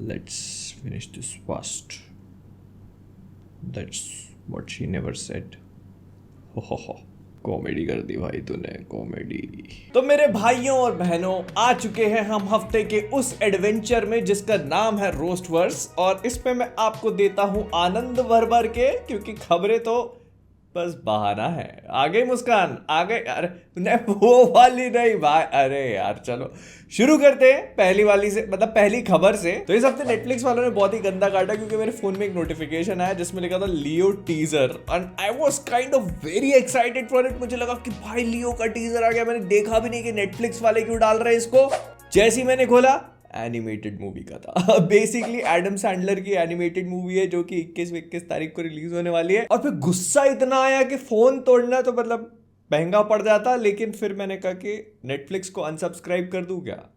Let's finish this fast. That's what she never said. हो comedy कर दी भाई तूने, कॉमेडी। तो मेरे भाइयों और बहनों, आ चुके हैं हम हफ्ते के उस एडवेंचर में जिसका नाम है रोस्टवर्स, और इस पे मैं आपको देता हूं आनंद भर भर के, क्योंकि खबरें तो बस बहाना है। आ गई मुस्कान, आ गई। अरे नहीं, वो वाली नहीं भाई। अरे यार चलो शुरू करते हैं पहली वाली से, मतलब पहली खबर से। तो इस हफ्ते नेटफ्लिक्स वालों ने बहुत ही गंदा काटा, क्योंकि मेरे फोन में एक नोटिफिकेशन आया जिसमें लिखा था Leo teaser, and I was kind of very excited for it. मुझे लगा कि भाई लियो का टीजर आ गया। मैंने देखा भी नहीं कि नेटफ्लिक्स वाले क्यों डाल रहे हैं इसको। जैसे ही मैंने खोला, एनिमेटेड मूवी का था। बेसिकली एडम सैंडलर की एनिमेटेड मूवी है, जो कि 21 तारीख को रिलीज होने वाली है। और फिर गुस्सा इतना आया कि फोन तोड़ना तो मतलब महंगा पड़ जाता, लेकिन फिर मैंने कहा कि नेटफ्लिक्स को अनसब्सक्राइब कर दूं क्या।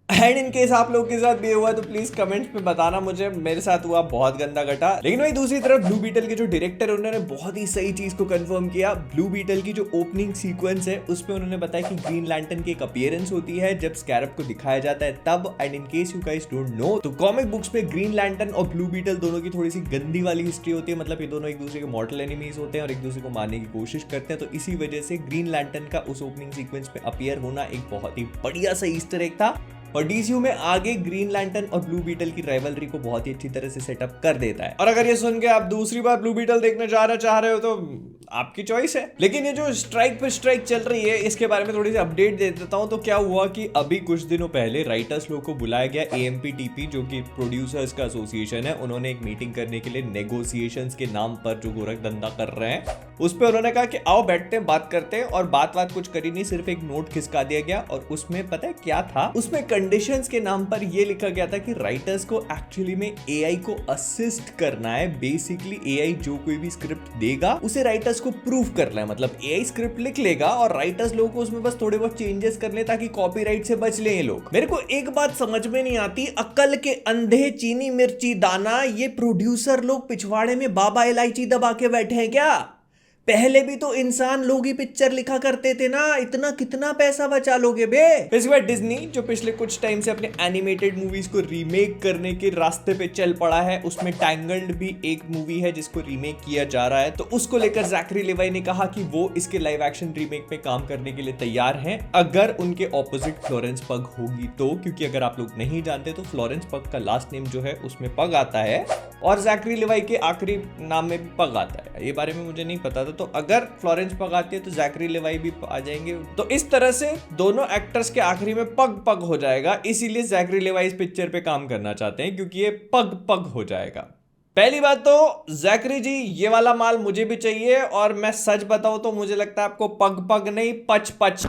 एंड इन केस आप लोग के साथ भी हुआ तो प्लीज कमेंट्स में बताना मुझे। मेरे साथ हुआ बहुत गंदा घटा। लेकिन वही दूसरी तरफ ब्लू बीटल के जो डायरेक्टर है, उन्होंने बहुत ही सही चीज को कंफर्म किया। ब्लू बीटल की जो ओपनिंग सीक्वेंस है उसमें उन्होंने बताया कि ग्रीन लैंटर्न की एक अपीयरेंस होती है जब स्कैरब को दिखाया जाता है तब। And in case you guys don't know, तो कॉमिक बुक्स में ग्रीन लैंटर्न और ब्लू बीटल दोनों की थोड़ी सी गंदी वाली हिस्ट्री होती है। मतलब ये दोनों एक दूसरे के मॉर्टल एनिमीज होते हैं और एक दूसरे को मारने की कोशिश करते हैं। तो इसी वजह से ग्रीन लैंटर्न का उस ओपनिंग सीक्वेंस में अपीयर होना एक बहुत ही बढ़िया सा ईस्टर एग था, और डीसीयू में आगे ग्रीन लैंटर्न और ब्लू बीटल की राइवलरी को बहुत ही अच्छी तरह से सेटअप कर देता है। और अगर ये सुन के आप दूसरी बार ब्लू बीटल देखने जाना चाह रहे हो तो आपकी चॉइस है। लेकिन ये जो स्ट्राइक पे स्ट्राइक चल रही है, इसके बारे में थोड़ी सी अपडेट दे देता हूं। तो क्या हुआ कि अभी कुछ दिनों पहले राइटर्स लोग को बुलाया गया, AMPTP जो कि प्रोड्यूसर्स का एसोसिएशन है, उन्होंने एक मीटिंग करने के लिए नेगोशिएशंस के नाम पर जो गोरख धंधा कर रहे हैं उस पर उन्होंने कहा कि आओ बैठते हैं, बात करते हैं। और बात कुछ करी नहीं, सिर्फ एक नोट खिसका दिया गया। और उसमें पता है क्या था, उसमें कंडीशंस के नाम पर यह लिखा गया था कि राइटर्स को एक्चुअली में AI को असिस्ट करना है। बेसिकली AI जो कोई भी स्क्रिप्ट देगा उसे राइटर्स को प्रूफ करना है। मतलब AI स्क्रिप्ट लिख लेगा और राइटर्स लोगों को उसमें बस थोड़े बहुत चेंजेस कर ले ताकि कॉपीराइट से बच ले ये लोग। मेरे को एक बात समझ में नहीं आती, अक्ल के अंधे चीनी मिर्ची दाना, ये प्रोड्यूसर लोग पिछवाड़े में बाबा इलायची दबा के बैठे हैं क्या। पहले भी तो इंसान लोग ही पिक्चर लिखा करते थे ना, इतना कितना पैसा बचा लोगे बे। इसके बाद डिज्नी जो पिछले कुछ टाइम से अपने एनिमेटेड मूवीज को रीमेक करने के रास्ते पे चल पड़ा है, उसमें टैंगल्ड भी एक मूवी है जिसको रीमेक किया जा रहा है। तो उसको लेकर जैकरी लेवाई ने कहा कि वो इसके लाइव एक्शन रीमेक पे काम करने के लिए तैयार हैं, अगर उनके ऑपोजिट फ्लोरेंस पग होगी तो। क्योंकि अगर आप लोग नहीं जानते तो फ्लोरेंस पग का लास्ट नेम जो है उसमें पग आता है, और जैकरी लेवाई के आखिरी नाम में भी पग आता है। ये बारे में मुझे नहीं पता था। तो अगर फ्लोरेंस पग आती है तो जैकरी लेवाई भी आ जाएंगे। तो इस तरह से दोनों एक्टर्स के आखिरी में पग पग हो जाएगा। इसीलिए जैकरी लेवाई इस पिक्चर पे काम करना चाहते हैं, क्योंकि ये पग पग हो जाएगा। पहली बात तो जैकरी जी, ये वाला माल मुझे भी चाहिए, और मैं सच बताऊं तो मुझे लगता है आपको पग पग नहीं पच पच।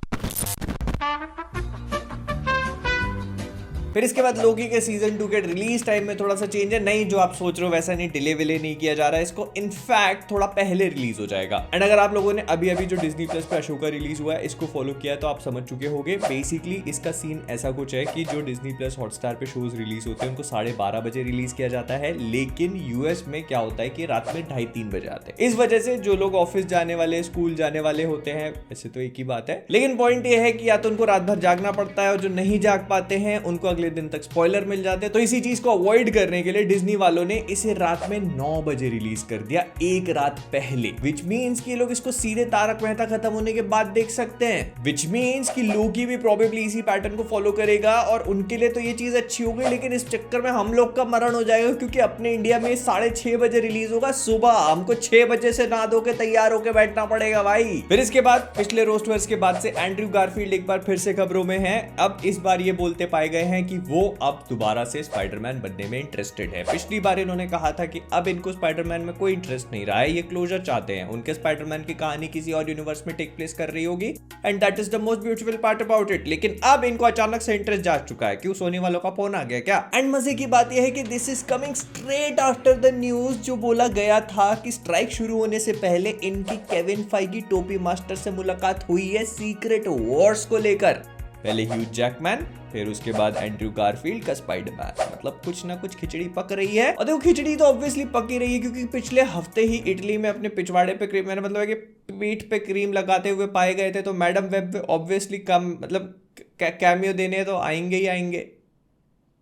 फिर इसके बाद लोकी के सीजन 2 के रिलीज टाइम में थोड़ा सा चेंज है। नहीं, जो आप सोच रहे हो वैसा नहीं, डिले विले नहीं किया जा रहा है इसको। इनफैक्ट थोड़ा पहले रिलीज हो जाएगा। एंड अगर आप लोगों ने अभी जो डिज्नी प्लस पे अशोका रिलीज हुआ है इसको फॉलो किया तो आप समझ चुके होंगे। बेसिकली इसका सीन ऐसा कुछ है कि जो डिज्नी प्लस हॉटस्टार पे शोज रिलीज होते हैं उनको 12:30 बजे रिलीज किया जाता है, लेकिन यूएस में क्या होता है कि रात में 2:30-3 बजे आते हैं। इस वजह से जो लोग ऑफिस जाने वाले, स्कूल जाने वाले होते हैं, वैसे तो एक ही बात है, लेकिन पॉइंट ये है कि या तो उनको रात भर जागना पड़ता है, और जो नहीं जाग पाते हैं उनको अगले दिन तक स्पॉइलर मिल जाते हैं। तो इसी चीज को अवॉइड करने के लिए डिज्नी वालों ने इसे रात में 9 बजे रिलीज कर दिया, एक रात पहले। विच मीन्स कि लोग इसको सीधे तारक मेहता खत्म होने के बाद देख सकते हैं। विच मीन्स कि लोकी भी प्रोबेबली इसी पैटर्न को फॉलो करेगा, और उनके लिए तो ये चीज अच्छी हो गई। लेकिन इस चक्कर में हम लोग का मरण हो जाएगा, क्योंकि अपने इंडिया में 6:30 बजे रिलीज होगा सुबह। हमको 6 बजे से नहा धो के तैयार होकर बैठना पड़ेगा भाई। फिर इसके बाद पिछले रोस्टवर्स के बाद से एंड्रयू गारफील्ड एक बार फिर से खबरों में है। अब इस बार ये बोलते पाए गए हैं कि वो अब दोबारा से स्पाइडरमैन बनने में इंटरेस्टेड है। पिछली बार इन्होंने कहा था कि अब इनको स्पाइडरमैन में कोई इंटरेस्ट नहीं रहा है, ये क्लोजर चाहते हैं। उनके स्पाइडरमैन की कहानी किसी और यूनिवर्स में टेक प्लेस कर रही होगी, and that is the most beautiful part about it. लेकिन अब इनको अचानक से इंटरेस्ट जाग चुका है। क्यों, सोनी वालों का फोन आ गया क्या। एंड मजे की बात यह है कि this is coming straight after the news जो बोला गया था कि स्ट्राइक शुरू होने से पहले इनकी केविन फाइगी टोपी मास्टर से मुलाकात हुई है सीक्रेट वॉर्स को लेकर। पहले ह्यूज जैकमैन, फिर उसके बाद एंड्रयू गारफील्ड का स्पाइडरमैन। मतलब कुछ ना कुछ खिचड़ी पक रही है। और देखो खिचड़ी तो ऑब्वियसली पकी रही है, क्योंकि पिछले हफ्ते ही इटली में अपने पिछवाड़े पे क्रीम, मैंने मतलब है कि पीठ पे क्रीम लगाते हुए पाए गए थे। तो मैडम वेब ऑब्वियसली कम मतलब कैमियो देने तो आएंगे ही आएंगे,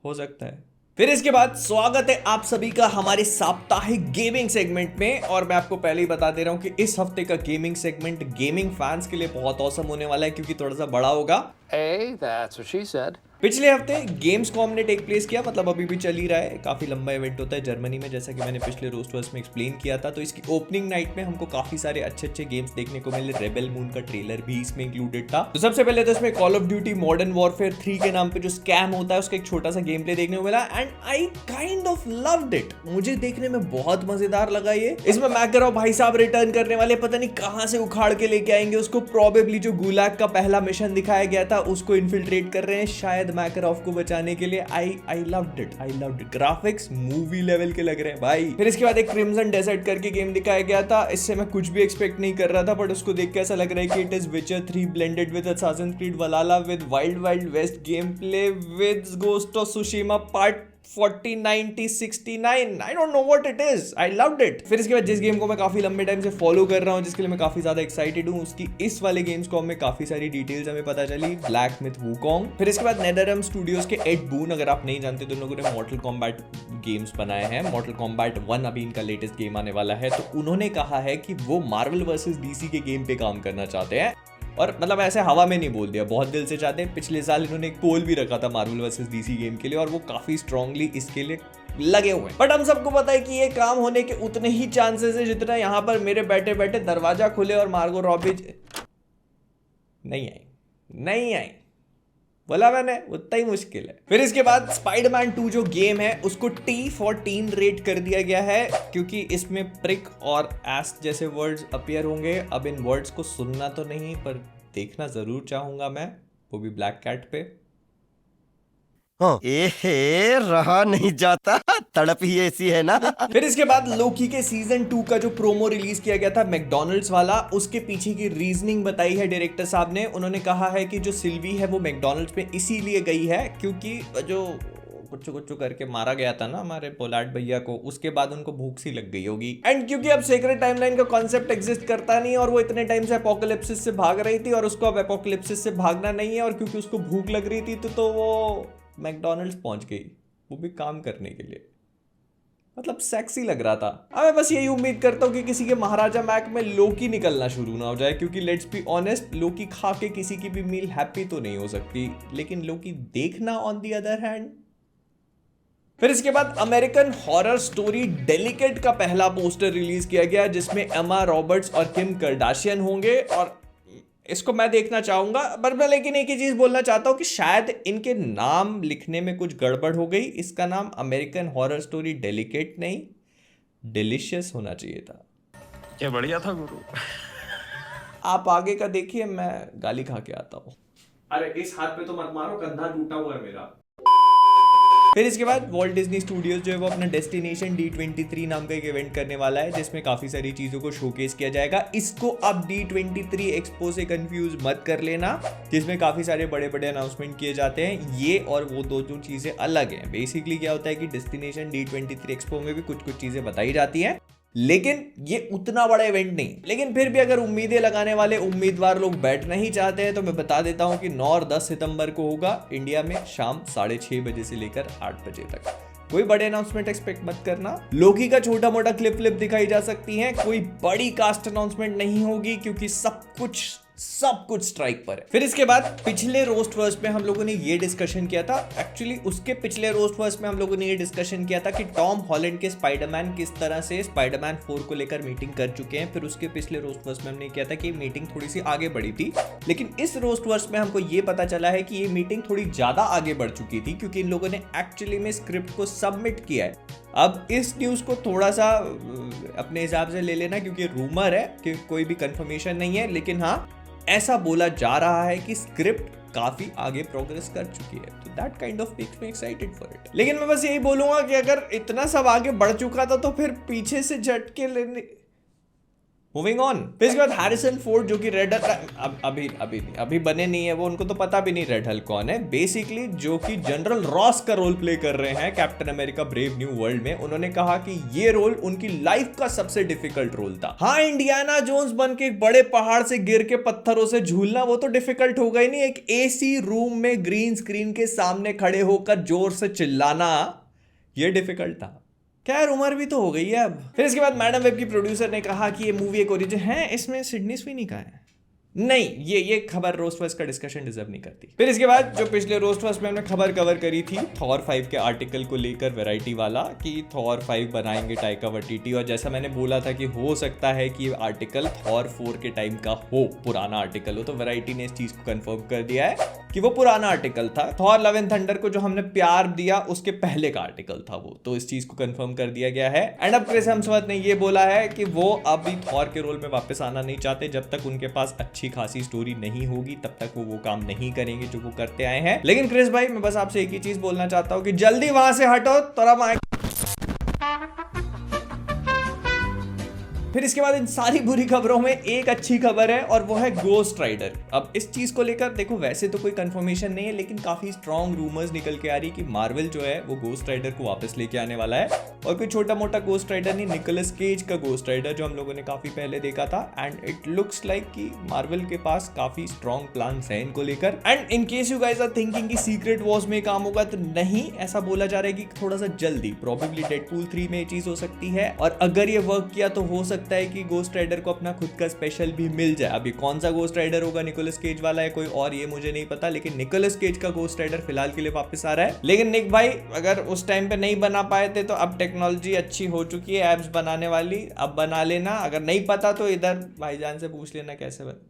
हो सकता है। फिर इसके बाद स्वागत है आप सभी का हमारे साप्ताहिक गेमिंग सेगमेंट में। और मैं आपको पहले ही बता दे रहा हूं कि इस हफ्ते का गेमिंग सेगमेंट गेमिंग फैंस के लिए बहुत औसम होने वाला है, क्योंकि थोड़ा सा बड़ा होगा। Hey, that's what she said. पिछले हफ्ते गेम्स कॉम ने टेक प्लेस किया, मतलब अभी भी चल ही रहा है। काफी लंबा इवेंट होता है जर्मनी में, जैसा कि मैंने पिछले रोस्टर्स में एक्सप्लेन किया था। तो इसकी ओपनिंग नाइट में हमको काफी सारे अच्छे अच्छे गेम्स देखने को मिले। रेबेल मून का ट्रेलर भी इसमें इंक्लूडेड था। तो सबसे पहले तो इसमें call of duty modern warfare 3 के नाम पे जो स्कैम होता है उसका एक छोटा सा गेम प्ले देखने को मिला, and I kind of loved it. मुझे देखने में बहुत मजेदार लगा ये। इसमें मैकरॉफ भाई साहब रिटर्न करने वाले, पता नहीं कहां से उखाड़ के लेके आएंगे उसको। प्रोबेबली जो गुलाग का पहला मिशन दिखाया गया था उसको इन्फिल्ट्रेट कर रहे हैं शायद मैकरॉफ को बचाने के लिए। I loved it. Graphics movie level के लग रहे हैं भाई। फिर इसके बाद एक क्रिम्सन डेजर्ट करके गेम दिखाया गया था। इससे मैं कुछ भी एक्सपेक्ट नहीं कर रहा था, बट उसको देख के ऐसा लग रहा है कि it is Witcher 3 blended with Assassin's Creed Valhalla with wild west game play with Ghost of Tsushima part 40, 90, 69, I don't know what it is. I loved it. फिर इसके बाद जिस गेम को मैं काफी लंबे टाइम से फॉलो कर रहा हूँ, जिसके लिए मैं काफी ज्यादा एक्साइटेड हूँ, उसकी इस वाले गेम्स कॉम में काफी सारी डिटेल्स हमें पता चली। Black myth Wukong. फिर इसके बाद नेदररेल्म स्टूडियोज के एड बून, अगर आप नहीं जानते तो उन लोगों ने मॉर्टल कॉम्बैट गेम्स बनाए हैं। मॉर्टल कॉम्बैट 1 अभी इनका लेटेस्ट गेम आने वाला है। तो उन्होंने कहा है कि वो मार्वल वर्सेस डीसी के गेम पे काम करना चाहते हैं, और मतलब ऐसे हवा में नहीं बोल दिया, बहुत दिल से चाहते हैं। पिछले साल इन्होंने एक पोल भी रखा था मार्वल वर्सेस डीसी गेम के लिए, और वो काफी स्ट्रांगली इसके लिए लगे हुए हैं। बट हम सबको पता है कि ये काम होने के उतने ही चांसेस है जितना यहाँ पर मेरे बैठे बैठे दरवाजा खुले और मार्गो रॉबी नहीं आई बोला मैंने, उतना ही मुश्किल है। फिर इसके बाद स्पाइडरमैन 2 जो गेम है उसको T14 रेट कर दिया गया है, क्योंकि इसमें प्रिक और एस जैसे वर्ड्स अपीयर होंगे। अब इन वर्ड्स को सुनना तो नहीं, पर देखना जरूर चाहूंगा मैं, वो भी ब्लैक कैट पे। रहा नहीं जाता, तड़प ही ऐसी है ना। फिर इसके बाद लोकी के सीजन 2 का जो प्रोमो रिलीज किया गया था मैकडॉनल्ड्स वाला, उसके पीछे की रीजनिंग बताई है डायरेक्टर साहब ने। उन्होंने कहा है कि जो सिल्वी है वो मैकडॉनल्ड्स में इसीलिए गई है क्योंकि जो कुछ करके मारा गया था ना हमारे पोलार्ड भैया को, उसके बाद उनको भूख सी लग गई होगी। एंड क्योंकि अब सीक्रेट टाइमलाइन का कॉन्सेप्ट एग्जिस्ट करता नहीं, और वो इतने टाइम से एपोकलिप्सिस से भाग रही थी और उसको अब एपोकलिप्सिस से भागना नहीं है, और क्योंकि उसको भूख लग रही थी तो वो मैकडॉनल्ड्स पहुंच गई, वो भी काम करने के लिए। मतलब सेक्सी लग रहा था। अब मैं बस यही उम्मीद करता हूँ कि किसी के महाराजा मैक में लोकी निकलना शुरू ना हो जाए, क्योंकि लेट्स बी ऑनेस्ट, लोकी खा के किसी की भी मील हैप्पी तो नहीं हो सकती, लेकिन लोकी देखना ऑन दी अदर हैंड। फिर इसके बाद अमेरिकन हॉरर स्टोरी डेलिकेट का पहला पोस्टर रिलीज किया गया, जिसमें एमा रॉबर्ट्स और किम कार्दाशियन होंगे, और इसको मैं देखना चाहूंगा। पर मैं लेकिन एक ही चीज बोलना चाहता हूं कि शायद इनके नाम लिखने में कुछ गड़बड़ हो गई। इसका नाम अमेरिकन हॉरर स्टोरी डेलिकेट नहीं, डिलीशियस होना चाहिए था। क्या बढ़िया था गुरु। आप आगे का देखिए, मैं गाली खा के आता हूं। अरे इस हाथ पे तो मत मारो, कंधा टूटा हुआ है मेरा। फिर इसके बाद वॉल्ट डिज्नी स्टूडियोज जो है वो अपना डेस्टिनेशन D23 नाम का एक इवेंट करने वाला है, जिसमें काफी सारी चीजों को शोकेस किया जाएगा। इसको अब D23 एक्सपो से कंफ्यूज मत कर लेना, जिसमें काफी सारे बड़े बड़े अनाउंसमेंट किए जाते हैं। ये और वो दो चीजें अलग हैं। बेसिकली क्या होता है कि डेस्टिनेशन D23 एक्सपो में भी कुछ चीजें बताई जाती हैं, लेकिन ये उतना बड़ा इवेंट नहीं। लेकिन फिर भी अगर उम्मीदें लगाने वाले उम्मीदवार लोग बैठना ही चाहते हैं तो मैं बता देता हूं कि 9 और 10 सितंबर को होगा इंडिया में, शाम 6:30 बजे से लेकर 8 बजे तक। कोई बड़े अनाउंसमेंट एक्सपेक्ट मत करना। लोकी का छोटा मोटा क्लिप दिखाई जा सकती है, कोई बड़ी कास्ट अनाउंसमेंट नहीं होगी, क्योंकि सब कुछ स्ट्राइक पर है। फिर इसके बाद पिछले रोस्ट वर्स्ट में हम लोगों ने ये डिस्कशन किया था, एक्चुअली उसके पिछले रोस्ट वर्स्ट में हम लोगों ने ये डिस्कशन किया था कि टॉम हॉलैंड के स्पाइडरमैन किस तरह से स्पाइडरमैन 4 को लेकर मीटिंग कर चुके हैं। फिर उसके पिछले रोस्ट वर्स्ट में हमने किया था कि मीटिंग थोड़ी सी आगे बढ़ी थी, लेकिन इस रोस्ट वर्स्ट में हमको ये पता चला है कि ये मीटिंग थोड़ी ज्यादा आगे बढ़ चुकी थी, क्योंकि इन लोगों ने एक्चुअली में स्क्रिप्ट को सबमिट किया है। अब इस न्यूज को थोड़ा सा अपने हिसाब से ले लेना, क्योंकि रूमर है कि कोई भी कंफर्मेशन नहीं है, लेकिन हाँ ऐसा बोला जा रहा है कि स्क्रिप्ट काफी आगे प्रोग्रेस कर चुकी है। तो that kind of makes me excited for it. लेकिन मैं बस यही बोलूंगा कि अगर इतना सब आगे बढ़ चुका था तो फिर पीछे से झटके लेने। Moving on. फिर इसके बाद हैरिसन फोर्ड जो कि रेड अभी बने नहीं है, वो उनको तो पता भी नहीं रेड हल्क कौन है। बेसिकली जो कि जनरल रॉस का रोल प्ले कर रहे हैं captain America brave new world में। उन्होंने कहा कि ये रोल उनकी लाइफ का सबसे डिफिकल्ट रोल था। हाँ, इंडियाना जोन्स बन के एक बड़े पहाड़ से गिर के पत्थरों से झूलना वो तो डिफिकल्ट होगा ही नहीं, एक एसी रूम में ग्रीन स्क्रीन के सामने खड़े होकर जोर से चिल्लाना ये डिफिकल्ट था। खैर उम्र भी तो हो गई है अब। फिर इसके बाद मैडम वेब की प्रोड्यूसर ने कहा कि ये मूवी एक ओरिजिन है, इसमें सिडनी स्वीनी का है। नहीं, ये खबर रोस्ट फर्स्ट का डिस्कशन डिजर्व नहीं करती। फिर इसके बाद जो पिछले रोस्ट फर्स्ट में हमने खबर कवर करी थी थॉर 5 के आर्टिकल को लेकर, वैरायटी वाला, कि थॉर 5 बनाएंगे टाइका वाइटिटी, और जैसा मैंने बोला था कि हो सकता है कि ये आर्टिकल थॉर 4 के टाइम का हो, पुराना आर्टिकल हो, तो वैरायटी ने इस चीज को कंफर्म कर दिया है कि वो पुराना आर्टिकल था। थॉर लव एंड थंडर को जो हमने प्यार दिया उसके पहले का आर्टिकल था वो, तो इस चीज को कंफर्म कर दिया गया है। एंड अब क्रिस हेम्सवर्थ ने ये बोला है कि वो अभी थॉर के रोल में वापस आना नहीं चाहते, जब तक उनके पास अच्छी खासी स्टोरी नहीं होगी तब तक वो काम नहीं करेंगे जो वो करते आए हैं। लेकिन क्रिस भाई, मैं बस आपसे एक ही चीज बोलना चाहता हूं कि जल्दी वहां से हटो, तोरा माइक। फिर इसके बाद इन सारी बुरी खबरों में एक अच्छी खबर है, और वो है गोस्ट राइडर। अब इस चीज को लेकर देखो, वैसे तो कोई कंफर्मेशन नहीं है, लेकिन काफी स्ट्रॉन्ग रूमर्स निकल के आ रही कि मार्वल जो है वो गोस्ट राइडर को वापस लेके आने वाला है, और कोई छोटा मोटा गोस्ट राइडर नहीं, निकोलस केज का गोस्ट राइडर जो हम लोगों ने काफी पहले देखा था। एंड इट लुक्स लाइक कि मार्वल के पास काफी स्ट्रॉन्ग प्लान्स हैं इनको लेकर। And in case you guys are thinking कि सीक्रेट वॉर्स में काम होगा, तो नहीं, ऐसा बोला जा रहा है कि थोड़ा सा जल्दी, प्रोबेबली डेडपूल 3 में ये चीज हो सकती है, और अगर ये वर्क किया तो हो सकता है कि गोस्ट राइडर को अपना खुद का स्पेशल भी मिल जाए। अभी कौन सा गोस्ट राइडर होगा, निकोलस केज वाला है कोई और, ये मुझे नहीं पता, लेकिन निकोलस केज का गोस्ट राइडर फिलहाल के लिए वापस आ रहा है। लेकिन निक भाई, अगर उस टाइम पे नहीं बना पाए थे तो अब टेक्नोलॉजी अच्छी हो चुकी है एप्स बनाने वाली, अब बना लेना। अगर नहीं पता तो इधर भाईजान से पूछ लेना कैसे बन।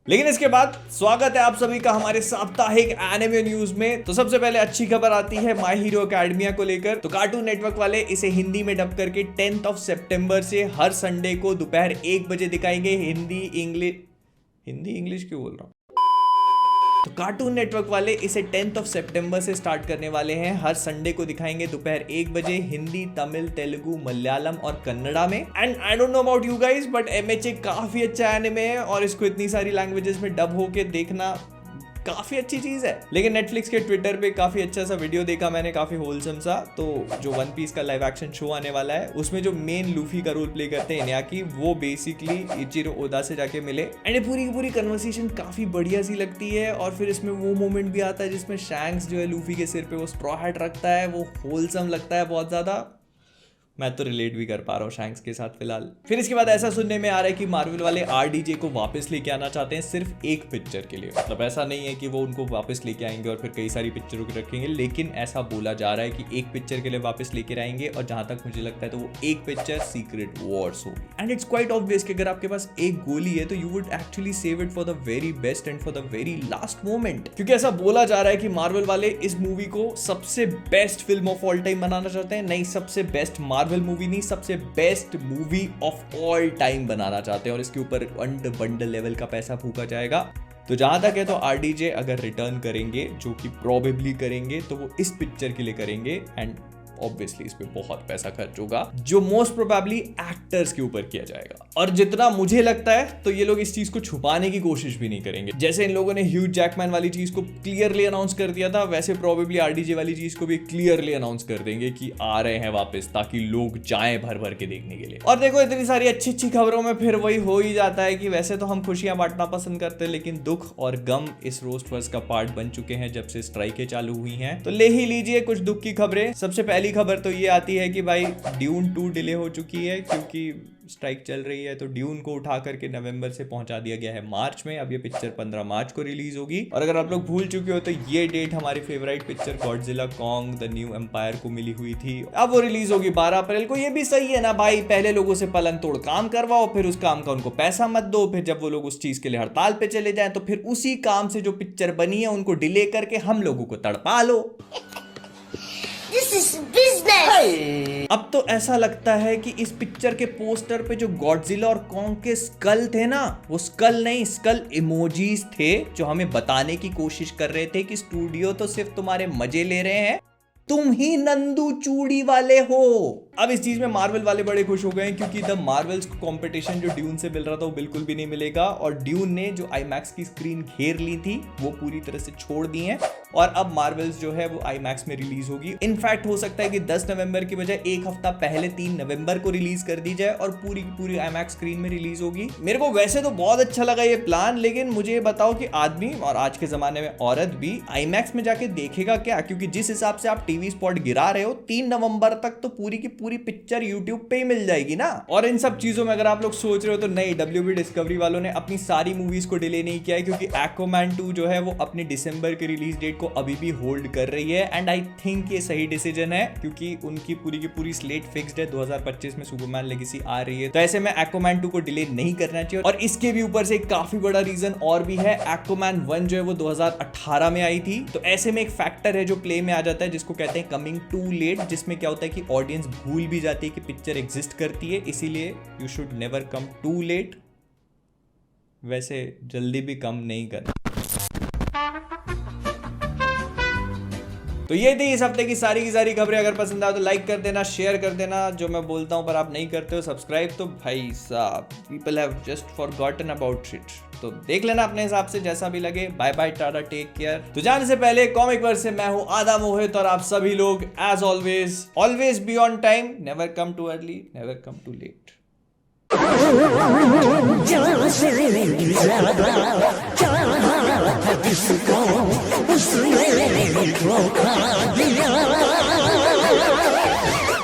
लेकिन इसके बाद स्वागत है आप सभी का हमारे साप्ताहिक एनिमे न्यूज में। तो सबसे पहले अच्छी खबर आती है माय हीरो एकेडमिया को लेकर। तो कार्टून नेटवर्क वाले इसे हिंदी में डब करके 10 सितंबर से हर संडे को दोपहर 1 बजे दिखाएंगे। हिंदी इंग्लिश क्यों बोल रहा हूँ। तो कार्टून नेटवर्क वाले इसे 10 सितंबर से स्टार्ट करने वाले हैं, हर संडे को दिखाएंगे दोपहर 1 बजे, हिंदी, तमिल, तेलुगु, मलयालम और कन्नड़ा में। And I don't know about you guys, but MHA काफी अच्छा एनिमे है, और इसको इतनी सारी लैंग्वेजेस में डब होके देखना काफी अच्छी चीज है। लेकिन नेटफ्लिक्स के ट्विटर पे काफी अच्छा सा वीडियो देखा मैंने, काफी होलसम सा। तो जो वन पीस का लाइव एक्शन शो आने वाला है, उसमें जो मेन लूफी का रोल प्ले करते हैं इन्याकी, वो बेसिकली इचिरो ओदा से जाके मिले। एंड ये पूरी की पूरी कन्वर्सेशन काफी बढ़िया सी लगती है। और फिर इसमें वो मोमेंट भी आता है जिसमें शैंक्स जो है लूफी के सिर पे वो स्ट्रॉ हैट रखता है, वो होलसम लगता है बहुत ज्यादा। मैं तो रिलेट भी कर पा रहा हूँ शैंक्स के साथ फिलहाल। फिर इसके बाद ऐसा सुनने में आ रहा है कि मार्वल वाले आरडीजे को वापस लेके आना चाहते हैं सिर्फ एक पिक्चर के लिए। मतलब ऐसा नहीं है कि वो उनको वापस लेके आएंगे और फिर कई सारी पिक्चरों को रखेंगे, लेकिन ऐसा बोला जा रहा है कि एक पिक्चर के लिए वापस लेके आएंगे। और जहां तक मुझे लगता है तो वो एक पिक्चर सीक्रेट वॉर्स होगी। एंड इट्स क्वाइट ऑब्वियस कि अगर आपके पास एक गोली है तो you would actually save it for the very best and for the very last moment, क्योंकि ऐसा बोला जा रहा है कि मार्वल वाले इस मूवी को सबसे best film of all time बनाना चाहते हैं। नहीं, सबसे बेस्ट मार्वल मूवी नहीं, सबसे best movie of all time बनाना चाहते हैं, और इसके ऊपर बंडल लेवल का पैसा फूका जाएगा। तो जहां तक है तो आरडीजे अगर रिटर्न करेंगे, जो कि प्रोबेबली करेंगे, तो वो इस पिक्चर के लिए करेंगे। एंड ऑब्वियसली इस पे बहुत पैसा खर्च होगा, जो मोस्ट प्रोबेबली एक्टर्स के ऊपर किया जाएगा। और जितना मुझे लगता है तो ये लोग इस चीज को छुपाने की कोशिश भी नहीं करेंगे। जैसे इन लोगों ने ह्यूज जैकमैन वाली चीज को क्लियरली अनाउंस कर दिया था, वैसे प्रोबेबली आरडीजे वाली चीज को भी क्लियरली अनाउंस कर देंगे कि आ रहे हैं वापस, ताकि लोग जाएं भर भर के देखने के लिए। और देखो, इतनी सारी अच्छी अच्छी खबरों में फिर वही हो ही जाता है कि वैसे तो हम खुशियां बांटना पसंद करते हैं, लेकिन दुख और गम इस रोस्ट वर्स का पार्ट बन चुके हैं जब से स्ट्राइकें चालू हुई हैं। तो ले ही लीजिए कुछ दुख की खबरें। सबसे पहली खबर तो ये आती है कि भाई ड्यून 2 डिले हो चुकी है, क्योंकि स्ट्राइक चल रही है। तो ड्यून को उठा करके नवंबर से पहुंचा दिया गया है मार्च में। अब ये पिक्चर 15 मार्च को रिलीज होगी। और अगर आप लोग भूल चुके हो तो ये डेट हमारी favourite picture Godzilla Kong the new empire को मिली हुई थी। अब वो रिलीज होगी 12 अप्रैल को। ये भी सही है ना भाई, पहले लोगों से पलन तोड़ काम करवाओ, फिर उस काम का उनको पैसा मत दो, फिर जब वो लोग उस चीज के लिए हड़ताल पे चले जाएं तो फिर उसी काम से जो पिक्चर बनी है उनको डिले करके हम लोगों को तड़पा लो। अब तो ऐसा लगता है कि इस पिक्चर के पोस्टर पे जो गॉडजिला और कॉन्ग के स्कल थे ना, वो स्कल नहीं, स्कल इमोजीज थे, जो हमें बताने की कोशिश कर रहे थे कि स्टूडियो तो सिर्फ तुम्हारे मजे ले रहे हैं, तुम ही नंदू चूड़ी वाले हो। अब इस चीज में मार्वल वाले बड़े खुश हो गए हैं क्योंकि द मार्वल्स को कंपटीशन जो ड्यून से मिल रहा था वो बिल्कुल भी नहीं मिलेगा और ड्यून ने जो आईमैक्स की स्क्रीन घेर ली थी वो पूरी तरह से छोड़ दी है और अब मार्वल्स जो है वो आईमैक्स में रिलीज होगी। इनफैक्ट हो सकता है कि 10 नवंबर की बजाय एक हफ्ता पहले 3 नवंबर को रिलीज कर दी जाए और पूरी की पूरी आईमैक्स स्क्रीन में रिलीज होगी। मेरे को वैसे तो बहुत अच्छा लगा ये प्लान, लेकिन मुझे ये बताओ कि आदमी और आज के जमाने में औरत भी आईमैक्स में जाके देखेगा क्या? क्योंकि जिस हिसाब से आप टीवी स्पॉट गिरा रहे हो 3 नवंबर तक तो पूरी की पूरी पिक्चर यूट्यूब पे ही मिल जाएगी ना। और इन सब चीजों में अगर आप लोग सोच रहे हो तो नहीं, WB डिस्कवरी वालों ने अपनी सारी मूवीज को डिले नहीं किया है क्योंकि एक्वामैन 2 जो है वो अपनी दिसंबर के रिलीज डेट को अभी भी होल्ड कर रही है एंड आई थिंक ये सही डिसीजन है क्योंकि उनकी पूरी की पूरी स्लेट फिक्स्ड है। 2025 में सुपरमैन लेगेसी आ रही है तो ऐसे में एक्वामैन 2 को डिले नहीं करना चाहिए। और इसके भी ऊपर से एक काफी बड़ा रीजन और भी है, एक्वामैन 1 जो है वो 2018 में आई थी तो ऐसे में एक फैक्टर है जो प्ले में आ जाता है जिसको कहते हैं कमिंग टू लेट, जिसमें क्या होता है कि ऑडियंस भूल भी जाती है कि पिक्चर एग्जिस्ट करती है, इसीलिए you should never come too late. वैसे जल्दी भी कम नहीं करना। तो ये थी इस हफ्ते की सारी खबरें। अगर पसंद आए तो लाइक कर देना, शेयर कर देना, जो मैं बोलता हूं पर आप नहीं करते हो सब्सक्राइब, तो भाई साहब people have just forgotten about it. तो देख लेना अपने हिसाब से जैसा भी लगे। Bye bye, tata, take care. तो जाने से पहले कॉमिक वर्स से मैं हूं आदा मोहित और आप सभी लोग as always be on time, never come too early, never come too late. Disco,